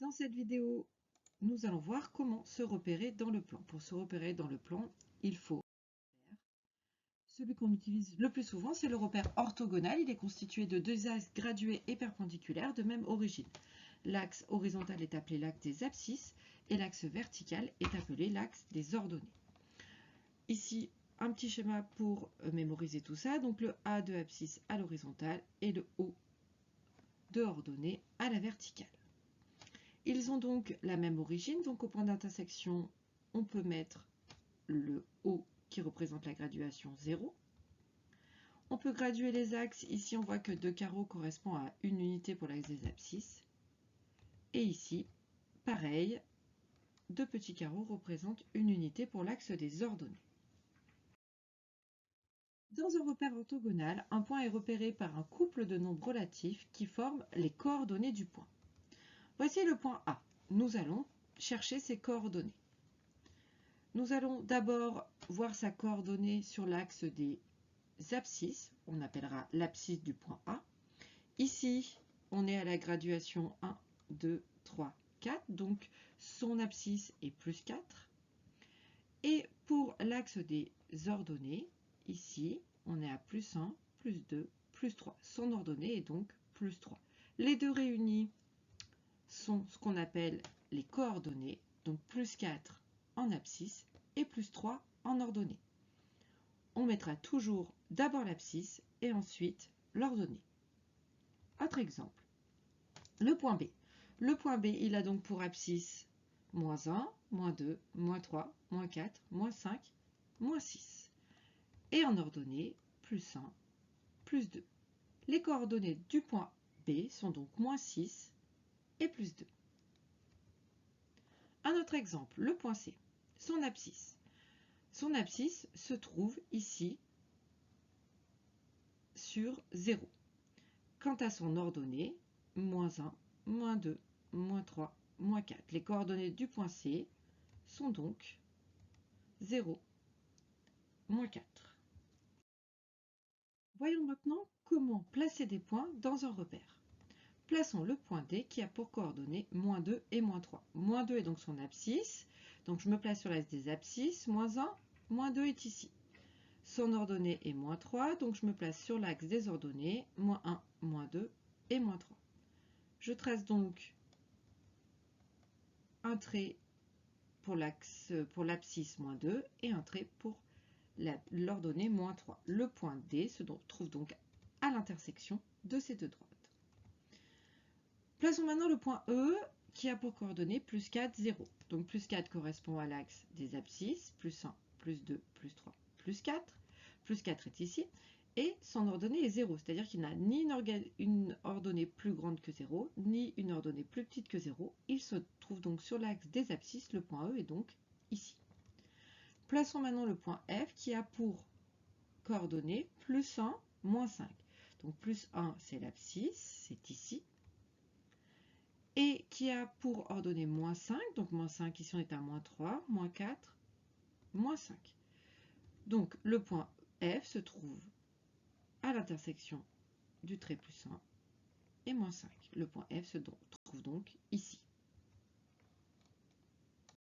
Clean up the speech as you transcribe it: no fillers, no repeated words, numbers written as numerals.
Dans cette vidéo, nous allons voir comment se repérer dans le plan. Pour se repérer dans le plan, il faut celui qu'on utilise le plus souvent, c'est le repère orthogonal. Il est constitué de deux axes gradués et perpendiculaires de même origine. L'axe horizontal est appelé l'axe des abscisses et l'axe vertical est appelé l'axe des ordonnées. Ici, un petit schéma pour mémoriser tout ça. Donc le A de abscisse à l'horizontale et le O de ordonnée à la verticale. Ils ont donc la même origine, donc au point d'intersection, on peut mettre le O qui représente la graduation 0. On peut graduer les axes. Ici, on voit que 2 carreaux correspond à une unité pour l'axe des abscisses. Et ici, pareil, 2 petits carreaux représentent une unité pour l'axe des ordonnées. Dans un repère orthogonal, un point est repéré par un couple de nombres relatifs qui forment les coordonnées du point. Voici le point A. Nous allons chercher ses coordonnées. Nous allons d'abord voir sa coordonnée sur l'axe des abscisses. On appellera l'abscisse du point A. Ici, on est à la graduation 1, 2, 3, 4. Donc, son abscisse est plus 4. Et pour l'axe des ordonnées, ici, on est à plus 1, plus 2, plus 3. Son ordonnée est donc plus 3. Les deux réunis sont ce qu'on appelle les coordonnées, donc plus 4 en abscisse et plus 3 en ordonnée. On mettra toujours d'abord l'abscisse et ensuite l'ordonnée. Autre exemple, le point B. Le point B, il a donc pour abscisse moins 1, moins 2, moins 3, moins 4, moins 5, moins 6. Et en ordonnée, plus 1, plus 2. Les coordonnées du point B sont donc moins 6 et plus 2. Un autre exemple, le point C, son abscisse. Son abscisse se trouve ici sur 0. Quant à son ordonnée, moins 1, moins 2, moins 3, moins 4. Les coordonnées du point C sont donc 0, moins 4. Voyons maintenant comment placer des points dans un repère. Plaçons le point D qui a pour coordonnées moins 2 et moins 3. Moins 2 est donc son abscisse, donc je me place sur l'axe des abscisses, moins 1, moins 2 est ici. Son ordonnée est moins 3, donc je me place sur l'axe des ordonnées, moins 1, moins 2 et moins 3. Je trace donc un trait pour l'abscisse moins 2 et un trait pour l'ordonnée moins 3. Le point D se trouve donc à l'intersection de ces deux droites. Plaçons maintenant le point E qui a pour coordonnées plus 4, 0. Donc plus 4 correspond à l'axe des abscisses, plus 1, plus 2, plus 3, plus 4. Plus 4 est ici. Et son ordonnée est 0, c'est-à-dire qu'il n'a ni une ordonnée plus grande que 0, ni une ordonnée plus petite que 0. Il se trouve donc sur l'axe des abscisses, le point E est donc ici. Plaçons maintenant le point F qui a pour coordonnées plus 1, moins 5. Donc plus 1, c'est l'abscisse, c'est ici. Et qui a pour ordonnée moins 5, donc moins 5, ici on est à moins 3, moins 4, moins 5. Donc le point F se trouve à l'intersection du trait plus 1 et moins 5. Le point F se trouve donc ici.